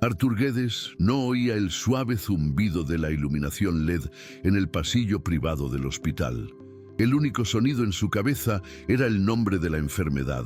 Artur Guedes no oía el suave zumbido de la iluminación LED en el pasillo privado del hospital. El único sonido en su cabeza era el nombre de la enfermedad: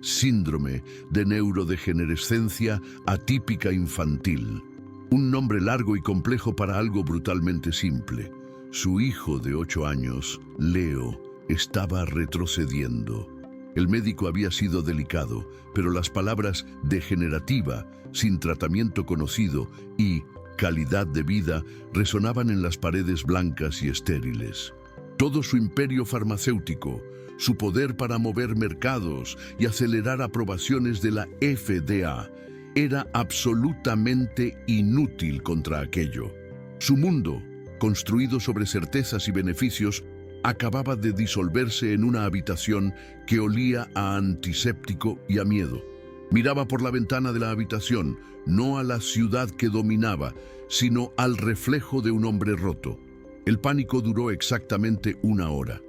síndrome de neurodegenerescencia atípica infantil. Un nombre largo y complejo para algo brutalmente simple. Su hijo de 8 años, Leo, estaba retrocediendo. El médico había sido delicado, pero las palabras degenerativa, sin tratamiento conocido, y calidad de vida resonaban en las paredes blancas y estériles. Todo su imperio farmacéutico, su poder para mover mercados y acelerar aprobaciones de la FDA, era absolutamente inútil contra aquello. Su mundo, construido sobre certezas y beneficios, acababa de disolverse en una habitación que olía a antiséptico y a miedo. Miraba por la ventana de la habitación, no a la ciudad que dominaba, sino al reflejo de un hombre roto. El pánico duró exactamente 1 hora.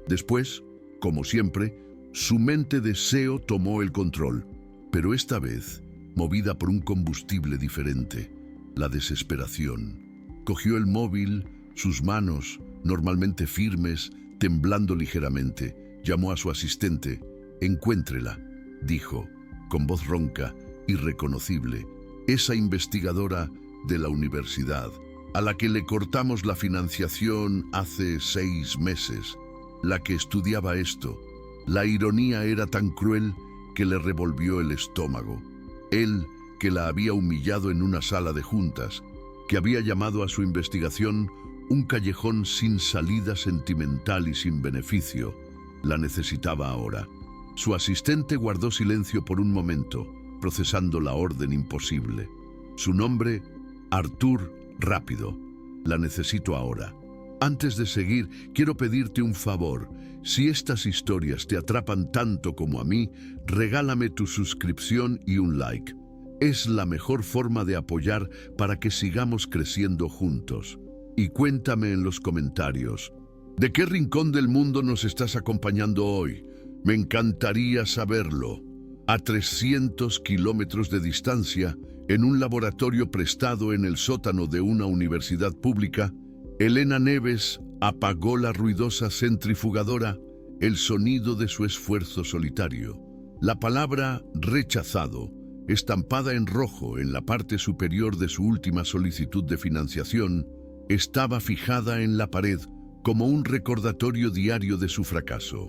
Después, como siempre, su mente deseo tomó el control, pero esta vez, movida por un combustible diferente, la desesperación. Cogió el móvil, sus manos, normalmente firmes, temblando ligeramente, llamó a su asistente. «Encuéntrela», dijo, con voz ronca, irreconocible, «esa investigadora de la universidad, a la que le cortamos la financiación hace 6 meses, la que estudiaba esto». La ironía era tan cruel que le revolvió el estómago. Él, que la había humillado en una sala de juntas, que había llamado a su investigación un callejón sin salida sentimental y sin beneficio, la necesitaba ahora. Su asistente guardó silencio por un momento, procesando la orden imposible. Su nombre, Artur Rápido. La necesito ahora. Antes de seguir, quiero pedirte un favor. Si estas historias te atrapan tanto como a mí, regálame tu suscripción y un like. Es la mejor forma de apoyar para que sigamos creciendo juntos. Y cuéntame en los comentarios, ¿de qué rincón del mundo nos estás acompañando hoy? Me encantaría saberlo. A 300 kilómetros de distancia, en un laboratorio prestado en el sótano de una universidad pública, Elena Neves apagó la ruidosa centrifugadora, el sonido de su esfuerzo solitario. La palabra «rechazado», estampada en rojo en la parte superior de su última solicitud de financiación, estaba fijada en la pared como un recordatorio diario de su fracaso.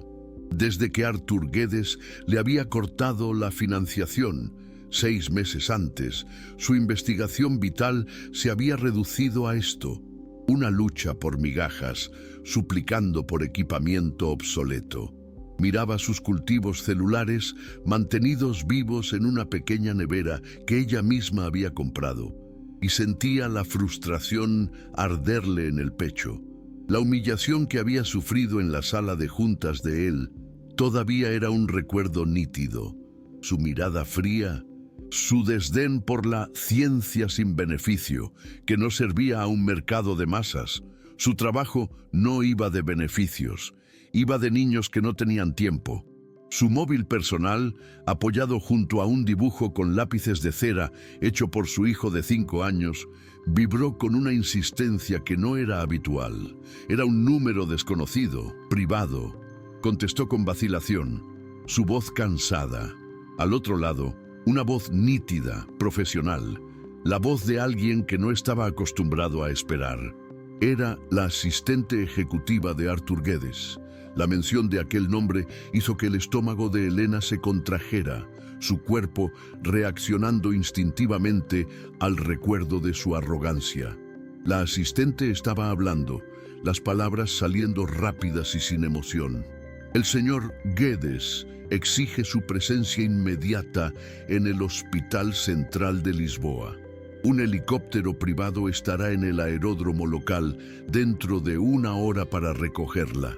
Desde que Artur Guedes le había cortado la financiación 6 meses antes, su investigación vital se había reducido a esto: una lucha por migajas, suplicando por equipamiento obsoleto. Miraba sus cultivos celulares mantenidos vivos en una pequeña nevera que ella misma había comprado, y sentía la frustración arderle en el pecho. La humillación que había sufrido en la sala de juntas de él todavía era un recuerdo nítido. Su mirada fría, su desdén por la ciencia sin beneficio, que no servía a un mercado de masas. Su trabajo no iba de beneficios, iba de niños que no tenían tiempo. Su móvil personal, apoyado junto a un dibujo con lápices de cera hecho por su hijo de 5 años, vibró con una insistencia que no era habitual. Era un número desconocido, privado. Contestó con vacilación, su voz cansada. Al otro lado, una voz nítida, profesional, la voz de alguien que no estaba acostumbrado a esperar. Era la asistente ejecutiva de Artur Guedes. La mención de aquel nombre hizo que el estómago de Elena se contrajera, su cuerpo reaccionando instintivamente al recuerdo de su arrogancia. La asistente estaba hablando, las palabras saliendo rápidas y sin emoción. El señor Guedes exige su presencia inmediata en el Hospital Central de Lisboa. Un helicóptero privado estará en el aeródromo local dentro de 1 hora para recogerla.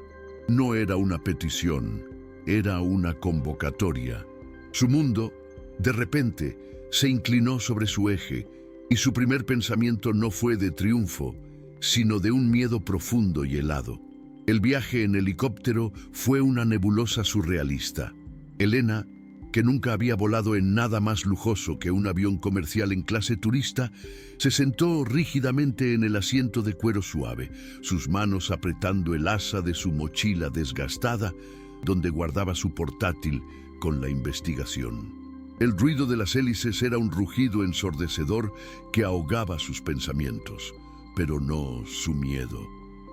No era una petición, era una convocatoria. Su mundo, de repente, se inclinó sobre su eje, y su primer pensamiento no fue de triunfo, sino de un miedo profundo y helado. El viaje en helicóptero fue una nebulosa surrealista. Elena, que nunca había volado en nada más lujoso que un avión comercial en clase turista, se sentó rígidamente en el asiento de cuero suave, sus manos apretando el asa de su mochila desgastada, donde guardaba su portátil con la investigación. El ruido de las hélices era un rugido ensordecedor que ahogaba sus pensamientos, pero no su miedo.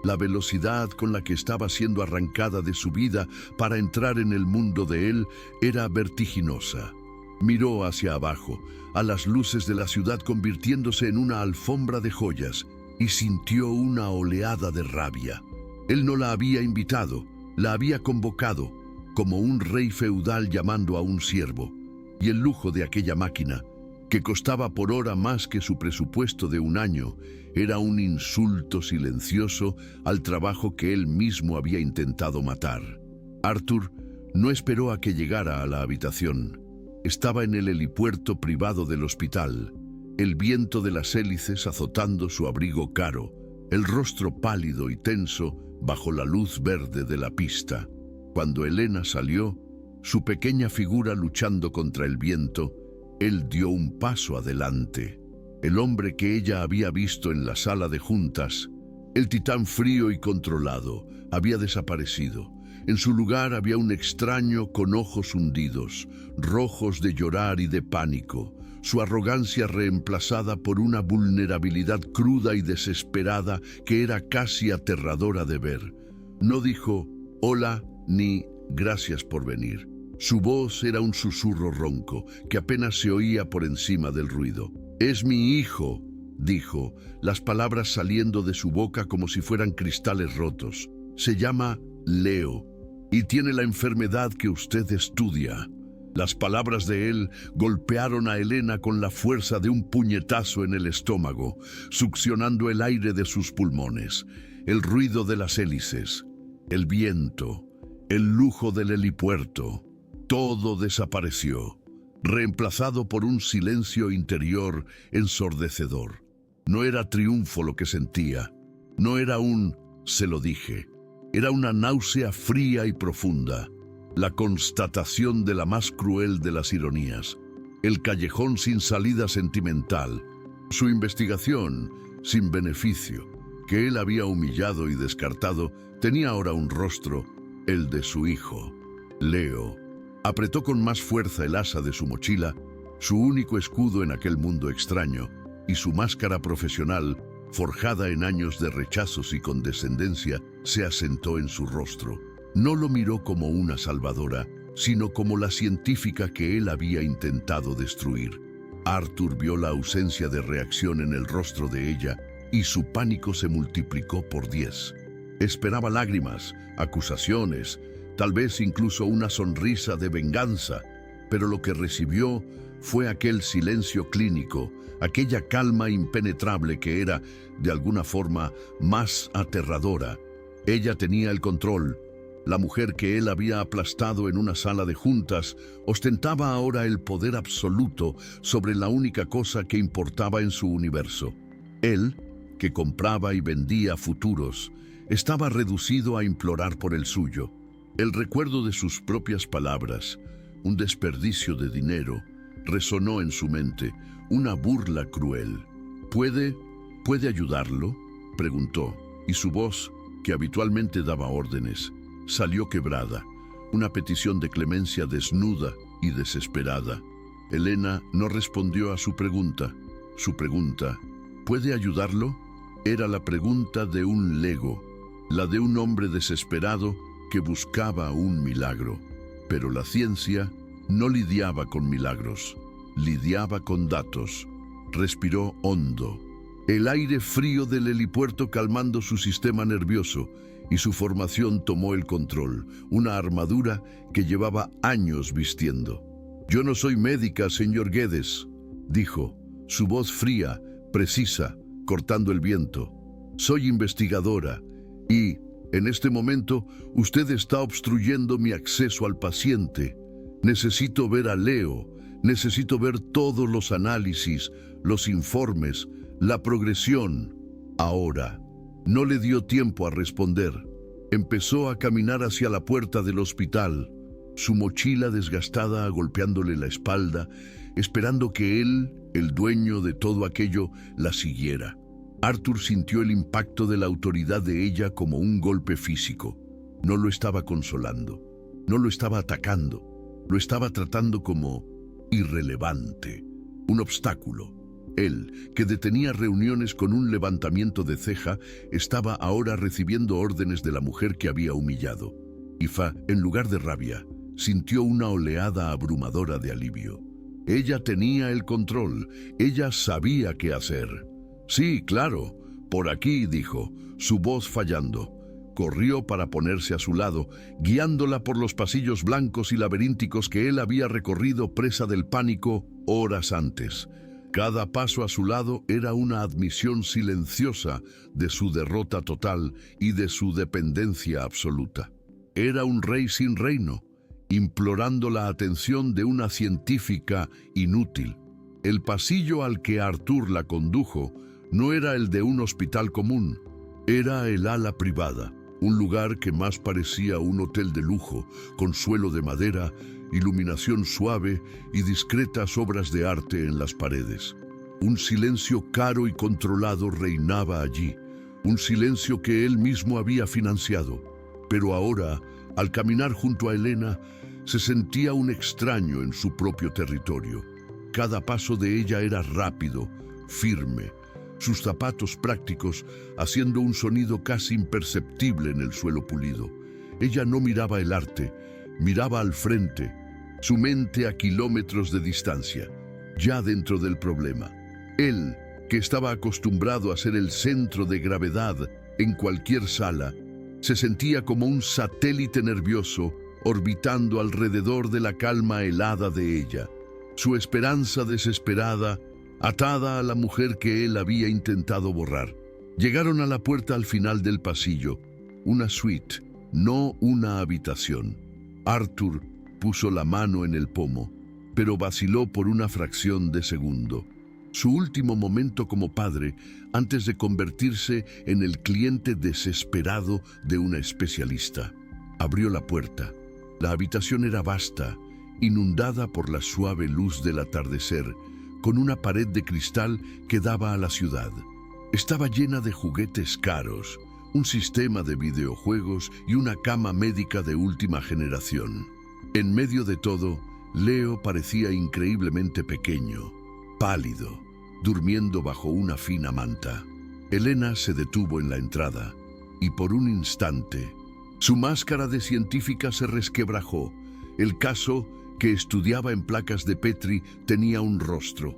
La velocidad con la que estaba siendo arrancada de su vida para entrar en el mundo de él era vertiginosa. Miró hacia abajo, a las luces de la ciudad convirtiéndose en una alfombra de joyas, y sintió una oleada de rabia. Él no la había invitado, la había convocado, como un rey feudal llamando a un siervo, y el lujo de aquella máquina, que costaba por hora más que su presupuesto de un año, era un insulto silencioso al trabajo que él mismo había intentado matar. Arthur no esperó a que llegara a la habitación. Estaba en el helipuerto privado del hospital, el viento de las hélices azotando su abrigo caro, el rostro pálido y tenso bajo la luz verde de la pista. Cuando Elena salió, su pequeña figura luchando contra el viento, él dio un paso adelante. El hombre que ella había visto en la sala de juntas, el titán frío y controlado, había desaparecido. En su lugar había un extraño con ojos hundidos, rojos de llorar y de pánico, su arrogancia reemplazada por una vulnerabilidad cruda y desesperada que era casi aterradora de ver. No dijo hola ni gracias por venir. Su voz era un susurro ronco que apenas se oía por encima del ruido. «Es mi hijo», dijo, las palabras saliendo de su boca como si fueran cristales rotos. «Se llama Leo y tiene la enfermedad que usted estudia». Las palabras de él golpearon a Elena con la fuerza de un puñetazo en el estómago, succionando el aire de sus pulmones. El ruido de las hélices, el viento, el lujo del helipuerto, todo desapareció, reemplazado por un silencio interior ensordecedor. No era triunfo lo que sentía, no era un «se lo dije», era una náusea fría y profunda, la constatación de la más cruel de las ironías, el callejón sin salida sentimental, su investigación sin beneficio, que él había humillado y descartado, tenía ahora un rostro, el de su hijo, Leo. Apretó con más fuerza el asa de su mochila, su único escudo en aquel mundo extraño, y su máscara profesional, forjada en años de rechazos y condescendencia, se asentó en su rostro. No lo miró como una salvadora, sino como la científica que él había intentado destruir. Arthur vio la ausencia de reacción en el rostro de ella, y su pánico se multiplicó por 10. Esperaba lágrimas, acusaciones, tal vez incluso una sonrisa de venganza, pero lo que recibió fue aquel silencio clínico, aquella calma impenetrable que era, de alguna forma, más aterradora. Ella tenía el control. La mujer que él había aplastado en una sala de juntas ostentaba ahora el poder absoluto sobre la única cosa que importaba en su universo. Él, que compraba y vendía futuros, estaba reducido a implorar por el suyo. El recuerdo de sus propias palabras, un desperdicio de dinero, resonó en su mente, una burla cruel. ¿Puede ayudarlo?», preguntó, y su voz, que habitualmente daba órdenes, salió quebrada, una petición de clemencia desnuda y desesperada. Elena no respondió a su pregunta. Su pregunta, ¿puede ayudarlo?, era la pregunta de un lego, la de un hombre desesperado que buscaba un milagro. Pero la ciencia no lidiaba con milagros, lidiaba con datos. Respiró hondo, el aire frío del helipuerto calmando su sistema nervioso, y su formación tomó el control, una armadura que llevaba años vistiendo. «Yo no soy médica, señor Guedes», dijo, su voz fría, precisa, cortando el viento. «Soy investigadora, y, en este momento, usted está obstruyendo mi acceso al paciente. Necesito ver a Leo, necesito ver todos los análisis, los informes, la progresión. Ahora». No le dio tiempo a responder. Empezó a caminar hacia la puerta del hospital. su mochila desgastada golpeándole la espalda, esperando que él, el dueño de todo aquello, la siguiera. Arthur sintió el impacto de la autoridad de ella como un golpe físico. No lo estaba consolando, no lo estaba atacando, lo estaba tratando como irrelevante, un obstáculo. Él, que detenía reuniones con un levantamiento de ceja, estaba ahora recibiendo órdenes de la mujer que había humillado. Aoife, en lugar de rabia, sintió una oleada abrumadora de alivio. Ella tenía el control, ella sabía qué hacer. Sí, claro, por aquí, dijo, su voz fallando. Corrió para ponerse a su lado, guiándola por los pasillos blancos y laberínticos que él había recorrido presa del pánico horas antes. Cada paso a su lado era una admisión silenciosa de su derrota total y de su dependencia absoluta. Era un rey sin reino, implorando la atención de una científica inútil. El pasillo al que Arthur la condujo no era el de un hospital común, era el ala privada, un lugar que más parecía un hotel de lujo, con suelo de madera, iluminación suave y discretas obras de arte en las paredes. Un silencio caro y controlado reinaba allí, un silencio que él mismo había financiado. Pero ahora, al caminar junto a Elena, se sentía un extraño en su propio territorio. Cada paso de ella era rápido, firme, sus zapatos prácticos haciendo un sonido casi imperceptible en el suelo pulido. Ella no miraba el arte, miraba al frente, su mente a kilómetros de distancia, ya dentro del problema. Él, que estaba acostumbrado a ser el centro de gravedad en cualquier sala, se sentía como un satélite nervioso orbitando alrededor de la calma helada de ella. Su esperanza desesperada, atada a la mujer que él había intentado borrar. Llegaron a la puerta al final del pasillo, una suite, no una habitación. Arthur puso la mano en el pomo, pero vaciló por una fracción de segundo. Su último momento como padre antes de convertirse en el cliente desesperado de una especialista. Abrió la puerta. La habitación era vasta, inundada por la suave luz del atardecer, con una pared de cristal que daba a la ciudad. Estaba llena de juguetes caros, un sistema de videojuegos y una cama médica de última generación. En medio de todo, Leo parecía increíblemente pequeño, pálido, durmiendo bajo una fina manta. Elena se detuvo en la entrada, y por un instante, su máscara de científica se resquebrajó. El caso que estudiaba en placas de Petri tenía un rostro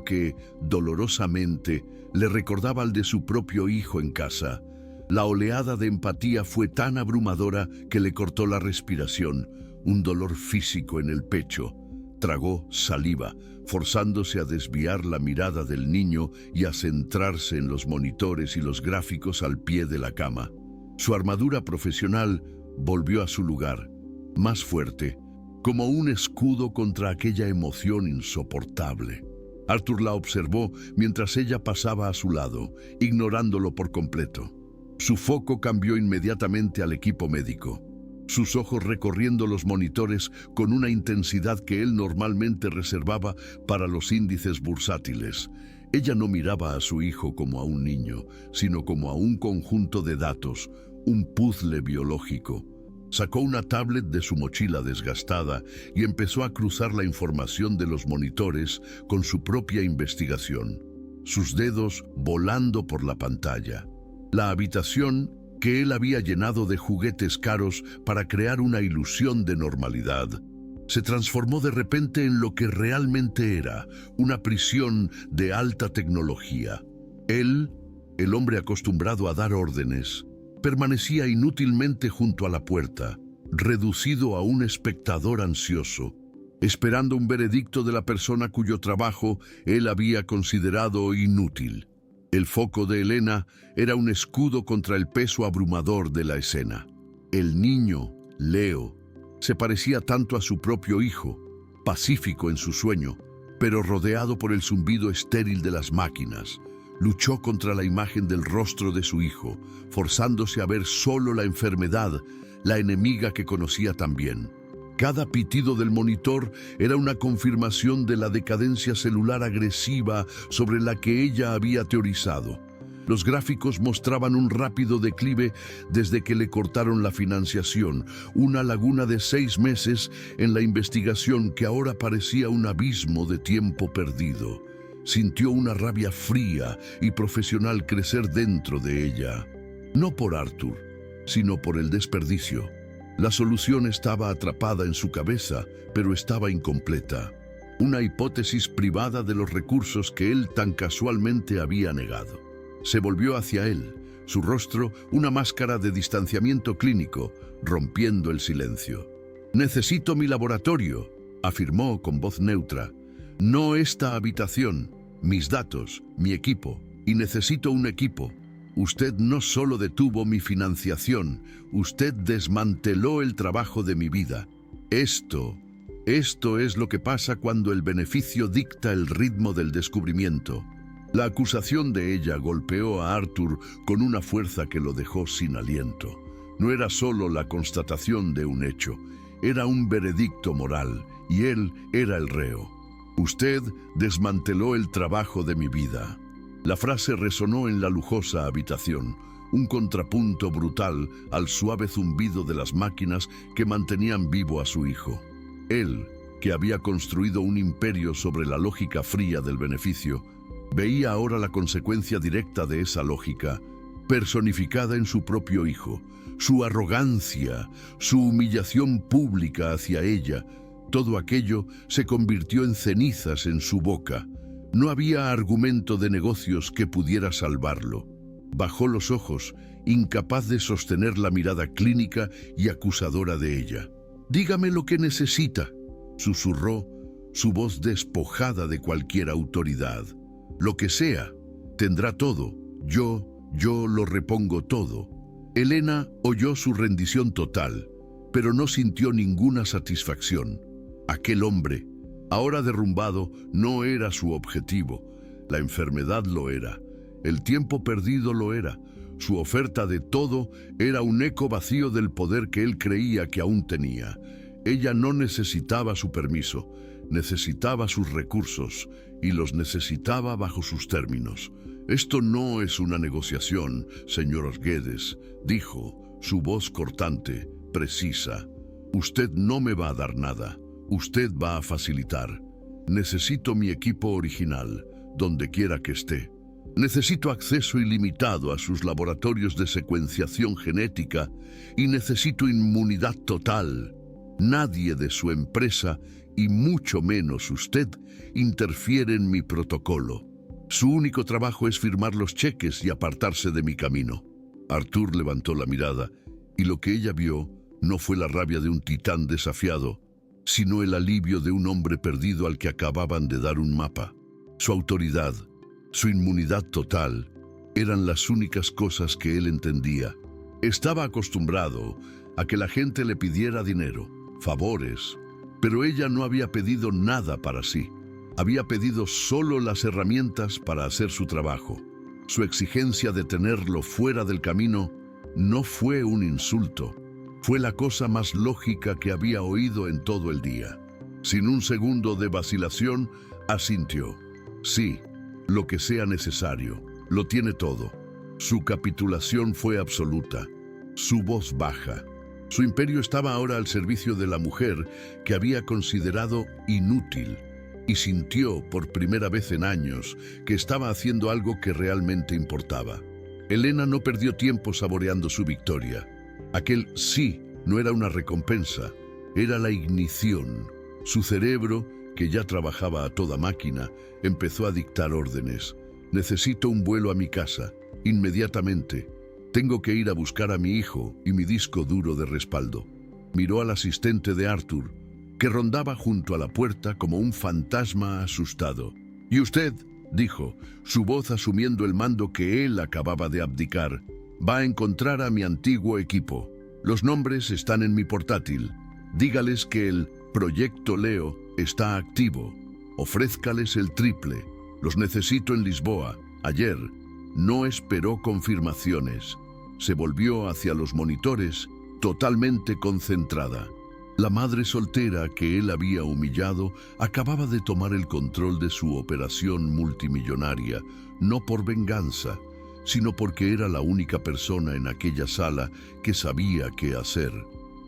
que, dolorosamente, le recordaba al de su propio hijo en casa. La oleada de empatía fue tan abrumadora que le cortó la respiración, un dolor físico en el pecho. Tragó saliva, forzándose a desviar la mirada del niño y a centrarse en los monitores y los gráficos al pie de la cama. Su armadura profesional volvió a su lugar, más fuerte, como un escudo contra aquella emoción insoportable. Arthur la observó mientras ella pasaba a su lado, ignorándolo por completo. Su foco cambió inmediatamente al equipo médico, sus ojos recorriendo los monitores con una intensidad que él normalmente reservaba para los índices bursátiles. Ella no miraba a su hijo como a un niño, sino como a un conjunto de datos, un puzzle biológico. Sacó una tablet de su mochila desgastada y empezó a cruzar la información de los monitores con su propia investigación, sus dedos volando por la pantalla. La habitación que él había llenado de juguetes caros para crear una ilusión de normalidad, se transformó de repente en lo que realmente era, una prisión de alta tecnología. Él, el hombre acostumbrado a dar órdenes, permanecía inútilmente junto a la puerta, reducido a un espectador ansioso, esperando un veredicto de la persona cuyo trabajo él había considerado inútil. El foco de Elena era un escudo contra el peso abrumador de la escena. El niño, Leo, se parecía tanto a su propio hijo, pacífico en su sueño, pero rodeado por el zumbido estéril de las máquinas. Luchó contra la imagen del rostro de su hijo, forzándose a ver solo la enfermedad, la enemiga que conocía tan bien. Cada pitido del monitor era una confirmación de la decadencia celular agresiva sobre la que ella había teorizado. Los gráficos mostraban un rápido declive desde que le cortaron la financiación, una laguna de 6 meses en la investigación que ahora parecía un abismo de tiempo perdido. Sintió una rabia fría y profesional crecer dentro de ella. No por Arthur, sino por el desperdicio. La solución estaba atrapada en su cabeza, pero estaba incompleta. Una hipótesis privada de los recursos que él tan casualmente había negado. Se volvió hacia él, su rostro una máscara de distanciamiento clínico, rompiendo el silencio. «Necesito mi laboratorio», afirmó con voz neutra. «No esta habitación, mis datos, mi equipo, y necesito un equipo. Usted no solo detuvo mi financiación, usted desmanteló el trabajo de mi vida. Esto es lo que pasa cuando el beneficio dicta el ritmo del descubrimiento». La acusación de ella golpeó a Arthur con una fuerza que lo dejó sin aliento. No era solo la constatación de un hecho, era un veredicto moral, y él era el reo. «Usted desmanteló el trabajo de mi vida». La frase resonó en la lujosa habitación, un contrapunto brutal al suave zumbido de las máquinas que mantenían vivo a su hijo. Él, que había construido un imperio sobre la lógica fría del beneficio, veía ahora la consecuencia directa de esa lógica, personificada en su propio hijo, su arrogancia, su humillación pública hacia ella. Todo aquello se convirtió en cenizas en su boca. No había argumento de negocios que pudiera salvarlo. Bajó los ojos, incapaz de sostener la mirada clínica y acusadora de ella. «Dígame lo que necesita», susurró, su voz despojada de cualquier autoridad. «Lo que sea, tendrá todo. Yo lo repongo todo». Elena oyó su rendición total, pero no sintió ninguna satisfacción. Aquel hombre, ahora derrumbado, no era su objetivo. La enfermedad lo era. El tiempo perdido lo era. Su oferta de todo era un eco vacío del poder que él creía que aún tenía. Ella no necesitaba su permiso, necesitaba sus recursos, y los necesitaba bajo sus términos. «Esto no es una negociación, señor Guedes», dijo, su voz cortante, precisa. «Usted no me va a dar nada, usted va a facilitar. Necesito mi equipo original, donde quiera que esté. Necesito acceso ilimitado a sus laboratorios de secuenciación genética y necesito inmunidad total. Nadie de su empresa, y mucho menos usted, interfiere en mi protocolo. Su único trabajo es firmar los cheques y apartarse de mi camino». Arthur levantó la mirada, y lo que ella vio no fue la rabia de un titán desafiado, sino el alivio de un hombre perdido al que acababan de dar un mapa. Su autoridad, su inmunidad total, eran las únicas cosas que él entendía. Estaba acostumbrado a que la gente le pidiera dinero, favores, pero ella no había pedido nada para sí. Había pedido solo las herramientas para hacer su trabajo. Su exigencia de tenerlo fuera del camino no fue un insulto. Fue la cosa más lógica que había oído en todo el día. Sin un segundo de vacilación, asintió. «Sí, lo que sea necesario. Lo tiene todo». Su capitulación fue absoluta. Su voz baja. Su imperio estaba ahora al servicio de la mujer que había considerado inútil, y sintió por primera vez en años que estaba haciendo algo que realmente importaba. Elena no perdió tiempo saboreando su victoria. Aquel sí no era una recompensa, era la ignición. Su cerebro, que ya trabajaba a toda máquina, empezó a dictar órdenes. «Necesito un vuelo a mi casa, inmediatamente. Tengo que ir a buscar a mi hijo y mi disco duro de respaldo». Miró al asistente de Arthur, que rondaba junto a la puerta como un fantasma asustado. «¿Y usted?», dijo, su voz asumiendo el mando que él acababa de abdicar. «Va a encontrar a mi antiguo equipo. Los nombres están en mi portátil. Dígales que el Proyecto Leo está activo. Ofrézcales el triple. Los necesito en Lisboa. Ayer». No esperó confirmaciones. Se volvió hacia los monitores, totalmente concentrada. La madre soltera que él había humillado acababa de tomar el control de su operación multimillonaria, no por venganza, sino porque era la única persona en aquella sala que sabía qué hacer.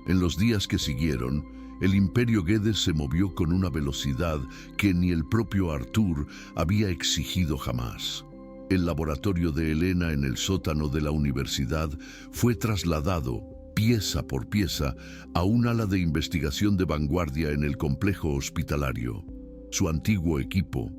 En los días que siguieron, el imperio Guedes se movió con una velocidad que ni el propio Arthur había exigido jamás. El laboratorio de Elena en el sótano de la universidad fue trasladado, pieza por pieza, a un ala de investigación de vanguardia en el complejo hospitalario. Su antiguo equipo,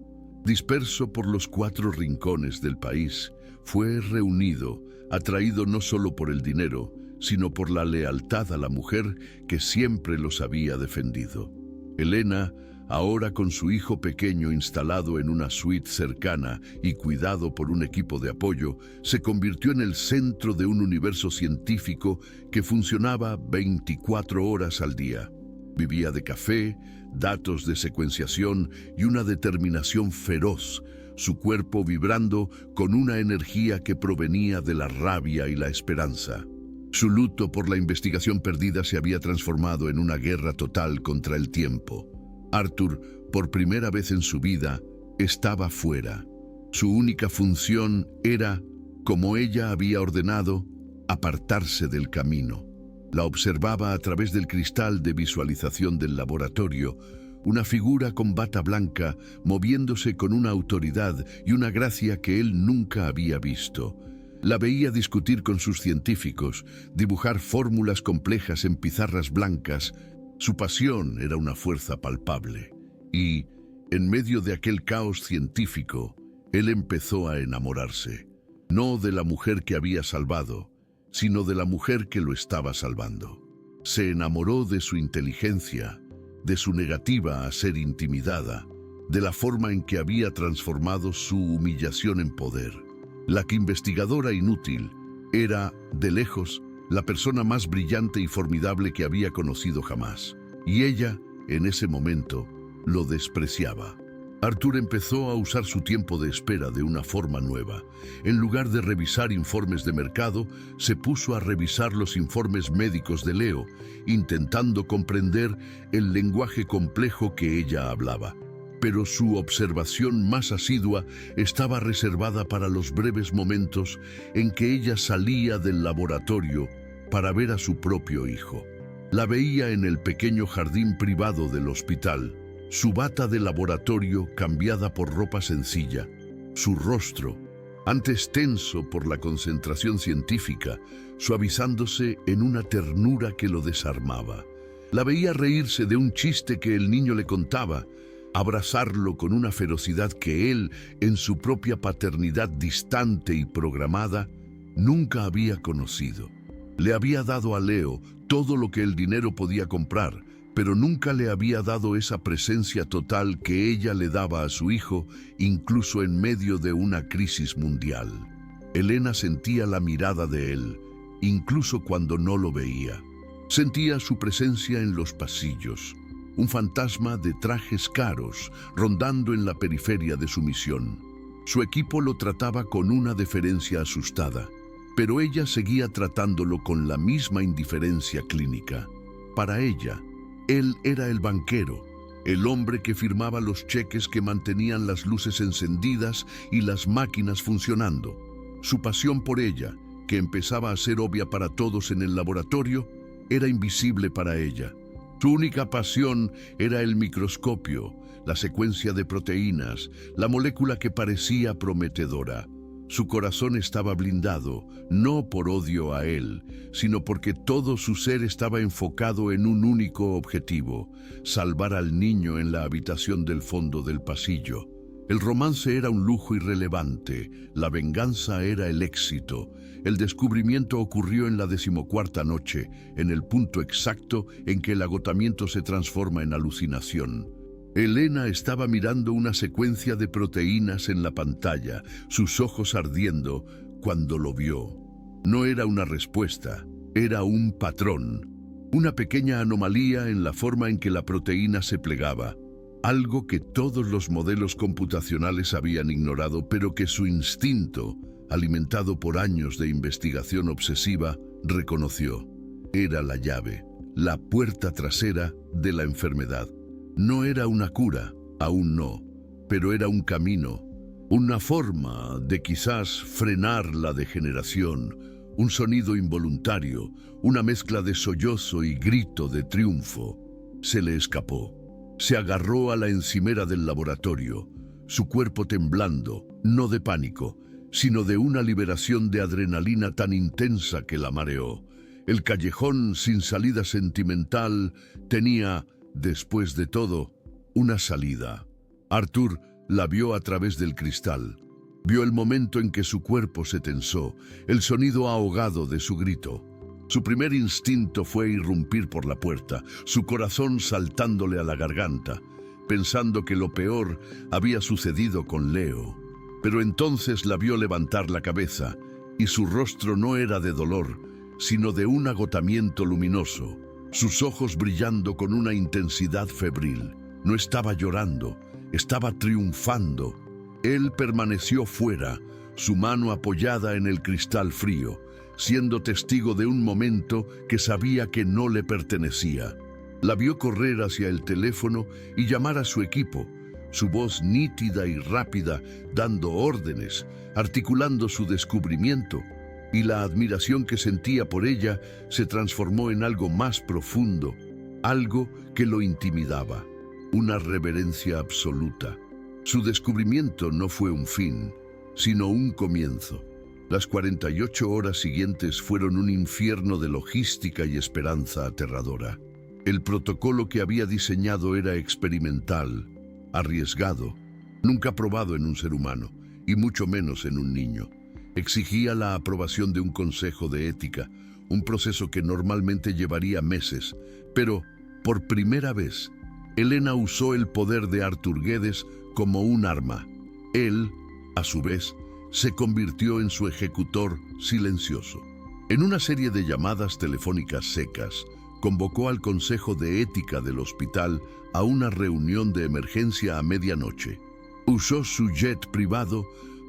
disperso por los 4 rincones del país, fue reunido, atraído no solo por el dinero, sino por la lealtad a la mujer que siempre los había defendido. Elena, ahora con su hijo pequeño instalado en una suite cercana y cuidado por un equipo de apoyo, se convirtió en el centro de un universo científico que funcionaba 24 horas al día. Vivía de café, datos de secuenciación y una determinación feroz, su cuerpo vibrando con una energía que provenía de la rabia y la esperanza. Su luto por la investigación perdida se había transformado en una guerra total contra el tiempo. Arthur, por primera vez en su vida, estaba fuera. Su única función era, como ella había ordenado, apartarse del camino. La observaba a través del cristal de visualización del laboratorio, una figura con bata blanca moviéndose con una autoridad y una gracia que él nunca había visto. La veía discutir con sus científicos, dibujar fórmulas complejas en pizarras blancas. Su pasión era una fuerza palpable. Y, en medio de aquel caos científico, él empezó a enamorarse. No de la mujer que había salvado, sino de la mujer que lo estaba salvando. Se enamoró de su inteligencia, de su negativa a ser intimidada, de la forma en que había transformado su humillación en poder. La que investigadora inútil era, de lejos, la persona más brillante y formidable que había conocido jamás. Y ella, en ese momento, lo despreciaba. Arthur empezó a usar su tiempo de espera de una forma nueva. En lugar de revisar informes de mercado, se puso a revisar los informes médicos de Leo, intentando comprender el lenguaje complejo que ella hablaba. Pero su observación más asidua estaba reservada para los breves momentos en que ella salía del laboratorio para ver a su propio hijo. La veía en el pequeño jardín privado del hospital, su bata de laboratorio cambiada por ropa sencilla, su rostro, antes tenso por la concentración científica, suavizándose en una ternura que lo desarmaba. La veía reírse de un chiste que el niño le contaba, abrazarlo con una ferocidad que él, en su propia paternidad distante y programada, nunca había conocido. Le había dado a Leo todo lo que el dinero podía comprar, pero nunca le había dado esa presencia total que ella le daba a su hijo, incluso en medio de una crisis mundial. Elena sentía la mirada de él, incluso cuando no lo veía. Sentía su presencia en los pasillos, un fantasma de trajes caros rondando en la periferia de su misión. Su equipo lo trataba con una deferencia asustada, pero ella seguía tratándolo con la misma indiferencia clínica. Para ella, él era el banquero, el hombre que firmaba los cheques que mantenían las luces encendidas y las máquinas funcionando. Su pasión por ella, que empezaba a ser obvia para todos en el laboratorio, era invisible para ella. Su única pasión era el microscopio, la secuencia de proteínas, la molécula que parecía prometedora. Su corazón estaba blindado, no por odio a él, sino porque todo su ser estaba enfocado en un único objetivo: salvar al niño en la habitación del fondo del pasillo. El romance era un lujo irrelevante, la venganza era el éxito. El descubrimiento ocurrió en la 14ª noche, en el punto exacto en que el agotamiento se transforma en alucinación. Elena estaba mirando una secuencia de proteínas en la pantalla, sus ojos ardiendo, cuando lo vio. No era una respuesta, era un patrón, una pequeña anomalía en la forma en que la proteína se plegaba. Algo que todos los modelos computacionales habían ignorado, pero que su instinto, alimentado por años de investigación obsesiva, reconoció. Era la llave la puerta trasera de la enfermedad. No era una cura, aún no, pero era un camino, una forma de quizás frenar la degeneración, un sonido involuntario, una mezcla de sollozo y grito de triunfo. Se le escapó. Se agarró a la encimera del laboratorio, su cuerpo temblando, no de pánico, sino de una liberación de adrenalina tan intensa que la mareó. El callejón sin salida sentimental tenía, después de todo, una salida. Arthur la vio a través del cristal. Vio el momento en que su cuerpo se tensó, el sonido ahogado de su grito. Su primer instinto fue irrumpir por la puerta, su corazón saltándole a la garganta, pensando que lo peor había sucedido con Leo. Pero entonces la vio levantar la cabeza, y su rostro no era de dolor, sino de un agotamiento luminoso, sus ojos brillando con una intensidad febril. No estaba llorando, estaba triunfando. Él permaneció fuera, su mano apoyada en el cristal frío, siendo testigo de un momento que sabía que no le pertenecía. La vio correr hacia el teléfono y llamar a su equipo, su voz nítida y rápida, dando órdenes, articulando su descubrimiento, y la admiración que sentía por ella se transformó en algo más profundo, algo que lo intimidaba, una reverencia absoluta. Su descubrimiento no fue un fin, sino un comienzo. Las 48 horas siguientes fueron un infierno de logística y esperanza aterradora. El protocolo que había diseñado era experimental, arriesgado, nunca probado en un ser humano, y mucho menos en un niño. Exigía la aprobación de un consejo de ética, un proceso que normalmente llevaría meses, pero, por primera vez, Elena usó el poder de Arthur Guedes como un arma. Él, a su vez, se convirtió en su ejecutor silencioso. En una serie de llamadas telefónicas secas, convocó al Consejo de Ética del hospital a una reunión de emergencia a medianoche. Usó su jet privado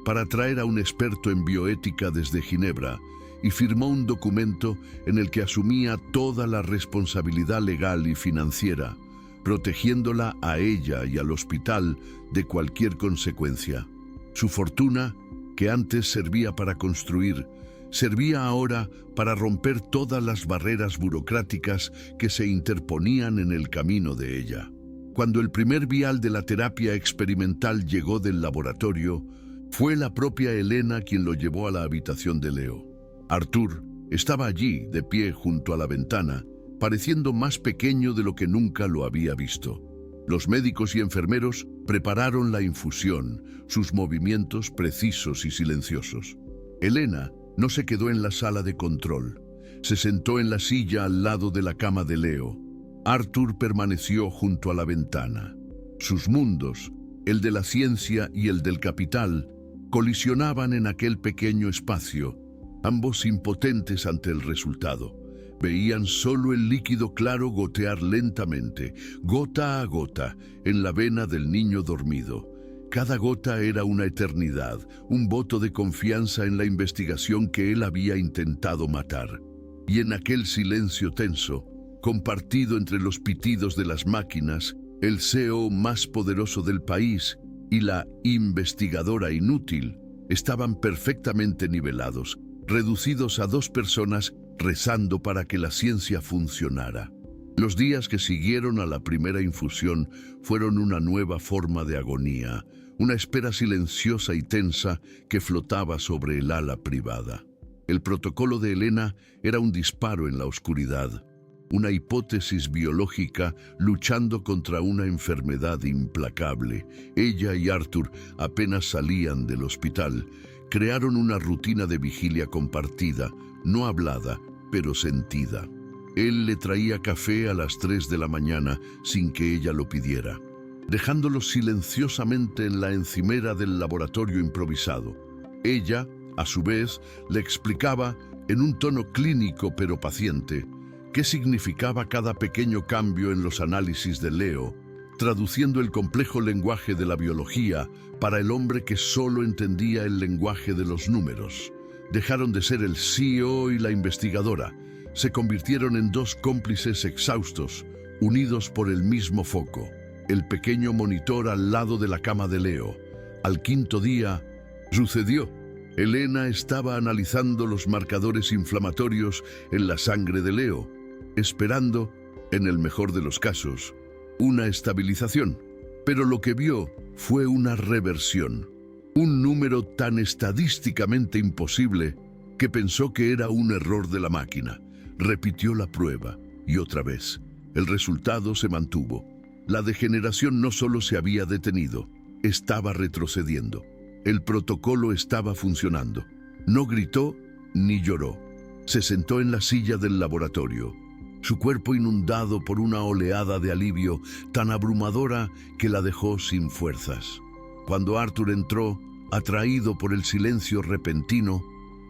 para traer a un experto en bioética desde Ginebra y firmó un documento en el que asumía toda la responsabilidad legal y financiera, protegiéndola a ella y al hospital de cualquier consecuencia. Su fortuna, que antes servía para construir, servía ahora para romper todas las barreras burocráticas que se interponían en el camino de ella. Cuando el primer vial de la terapia experimental llegó del laboratorio, fue la propia Elena quien lo llevó a la habitación de Leo. Arthur estaba allí, de pie junto a la ventana, pareciendo más pequeño de lo que nunca lo había visto. Los médicos y enfermeros prepararon la infusión, sus movimientos precisos y silenciosos. Elena no se quedó en la sala de control. Se sentó en la silla al lado de la cama de Leo. Arthur permaneció junto a la ventana. Sus mundos, el de la ciencia y el del capital, colisionaban en aquel pequeño espacio, ambos impotentes ante el resultado. Veían solo el líquido claro gotear lentamente, gota a gota, en la vena del niño dormido. Cada gota era una eternidad, un voto de confianza en la investigación que él había intentado matar. Y en aquel silencio tenso, compartido entre los pitidos de las máquinas, el CEO más poderoso del país y la investigadora inútil estaban perfectamente nivelados, reducidos a dos personas rezando para que la ciencia funcionara. Los días que siguieron a la primera infusión fueron una nueva forma de agonía, una espera silenciosa y tensa que flotaba sobre el ala privada. El protocolo de Elena era un disparo en la oscuridad, una hipótesis biológica luchando contra una enfermedad implacable. Ella y Arthur apenas salían del hospital. Crearon una rutina de vigilia compartida, no hablada, pero sentida. Él le traía café a las 3 de la mañana sin que ella lo pidiera, dejándolo silenciosamente en la encimera del laboratorio improvisado. Ella, a su vez, le explicaba, en un tono clínico pero paciente, qué significaba cada pequeño cambio en los análisis de Leo, traduciendo el complejo lenguaje de la biología para el hombre que solo entendía el lenguaje de los números. Dejaron de ser el CEO y la investigadora. se convirtieron en dos cómplices exhaustos, unidos por el mismo foco, el pequeño monitor al lado de la cama de Leo. Al quinto día, sucedió. Elena estaba analizando los marcadores inflamatorios en la sangre de Leo, esperando, en el mejor de los casos, una estabilización. Pero lo que vio fue una reversión, un número tan estadísticamente imposible que pensó que era un error de la máquina. Repitió la prueba y otra vez. El resultado se mantuvo. La degeneración no solo se había detenido, estaba retrocediendo. El protocolo estaba funcionando. No gritó ni lloró. Se sentó en la silla del laboratorio, su cuerpo inundado por una oleada de alivio tan abrumadora que la dejó sin fuerzas. Cuando Arthur entró, atraído por el silencio repentino,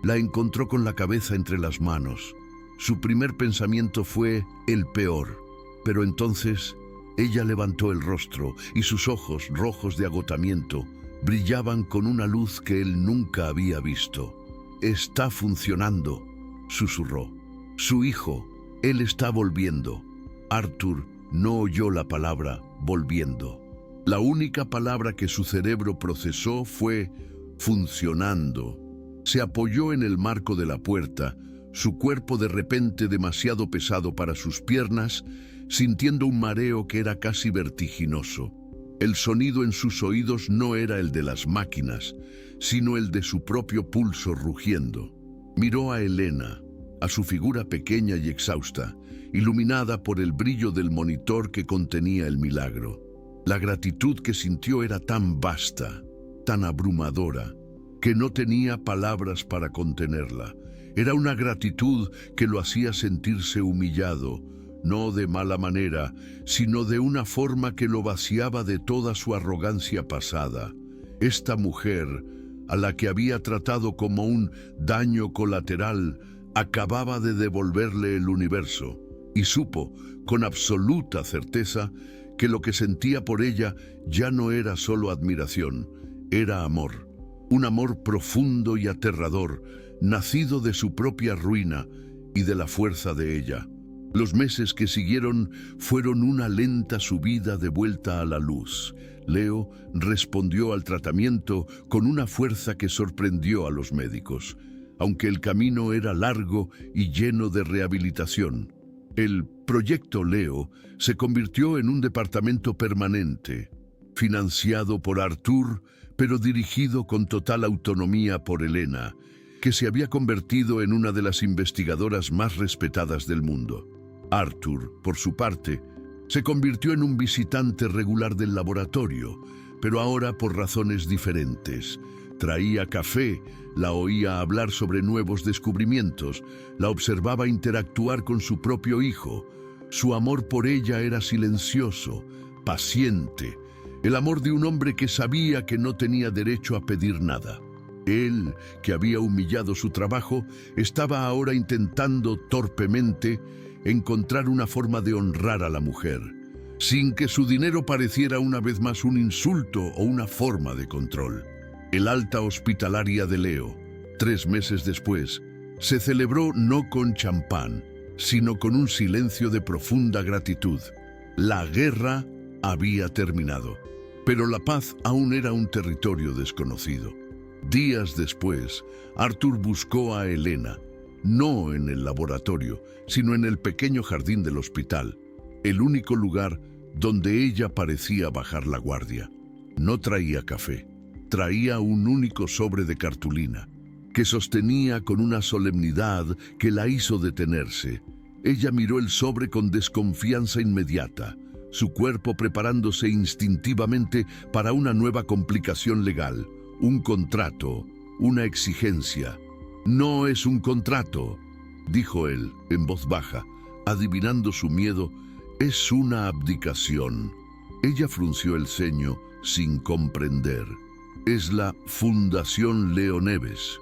la encontró con la cabeza entre las manos. Su primer pensamiento fue el peor, pero entonces ella levantó el rostro y sus ojos, rojos de agotamiento, brillaban con una luz que él nunca había visto. «Está funcionando», susurró. «Su hijo, él está volviendo». Arthur no oyó la palabra «volviendo». La única palabra que su cerebro procesó fue «funcionando». Se apoyó en el marco de la puerta, su cuerpo de repente demasiado pesado para sus piernas, sintiendo un mareo que era casi vertiginoso. El sonido en sus oídos no era el de las máquinas, sino el de su propio pulso rugiendo. Miró a Elena, a su figura pequeña y exhausta, iluminada por el brillo del monitor que contenía el milagro. La gratitud que sintió era tan vasta, tan abrumadora, que no tenía palabras para contenerla. Era una gratitud que lo hacía sentirse humillado, no de mala manera, sino de una forma que lo vaciaba de toda su arrogancia pasada. Esta mujer, a la que había tratado como un daño colateral, acababa de devolverle el universo, y supo, con absoluta certeza, que lo que sentía por ella ya no era solo admiración, era amor. Un amor profundo y aterrador, nacido de su propia ruina y de la fuerza de ella. Los meses que siguieron fueron una lenta subida de vuelta a la luz. Leo respondió al tratamiento con una fuerza que sorprendió a los médicos, aunque el camino era largo y lleno de rehabilitación. El Proyecto Leo se convirtió en un departamento permanente, financiado por Arthur, pero dirigido con total autonomía por Elena, que se había convertido en una de las investigadoras más respetadas del mundo. Arthur, por su parte, se convirtió en un visitante regular del laboratorio, pero ahora por razones diferentes. Traía café, la oía hablar sobre nuevos descubrimientos, la observaba interactuar con su propio hijo. Su amor por ella era silencioso, paciente, el amor de un hombre que sabía que no tenía derecho a pedir nada. Él, que había humillado su trabajo, estaba ahora intentando torpemente encontrar una forma de honrar a la mujer, sin que su dinero pareciera una vez más un insulto o una forma de control. El alta hospitalaria de Leo, 3 meses después, se celebró no con champán, sino con un silencio de profunda gratitud. La guerra había terminado, pero la paz aún era un territorio desconocido. Días después, Arthur buscó a Elena, no en el laboratorio, sino en el pequeño jardín del hospital, el único lugar donde ella parecía bajar la guardia. No traía café, traía un único sobre de cartulina, que sostenía con una solemnidad que la hizo detenerse. Ella miró el sobre con desconfianza inmediata, su cuerpo preparándose instintivamente para una nueva complicación legal, un contrato, una exigencia. «No es un contrato», dijo él en voz baja, adivinando su miedo. «Es una abdicación». Ella frunció el ceño sin comprender. «Es la Fundación Leo Neves.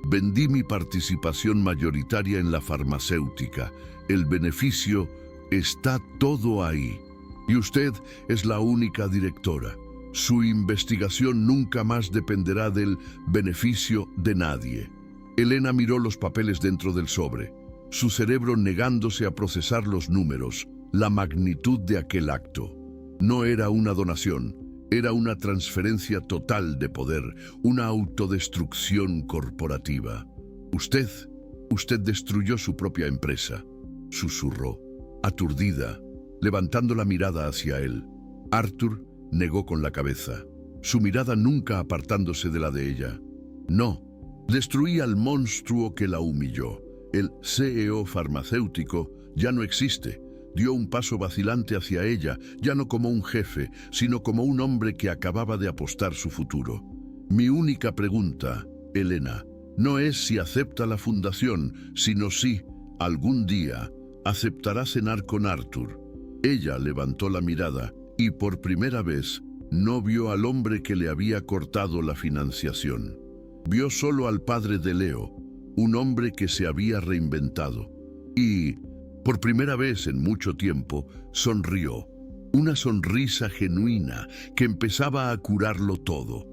Vendí mi participación mayoritaria en la farmacéutica. El beneficio está todo ahí. Y usted es la única directora. Su investigación nunca más dependerá del beneficio de nadie». Elena miró los papeles dentro del sobre. su cerebro negándose a procesar los números, la magnitud de aquel acto. No era una donación, era una transferencia total de poder, una autodestrucción corporativa. Usted destruyó su propia empresa, susurró, aturdida, levantando la mirada hacia él. Arthur negó con la cabeza, su mirada nunca apartándose de la de ella. No, destruí al monstruo que la humilló. El CEO farmacéutico ya no existe. Dio un paso vacilante hacia ella, ya no como un jefe, sino como un hombre que acababa de apostar su futuro. Mi única pregunta, Elena, no es si acepta la fundación, sino si, algún día, aceptará cenar con Arthur. Ella levantó la mirada y por primera vez no vio al hombre que le había cortado la financiación. Vio solo al padre de Leo, un hombre que se había reinventado. Y, por primera vez en mucho tiempo, sonrió. Una sonrisa genuina que empezaba a curarlo todo.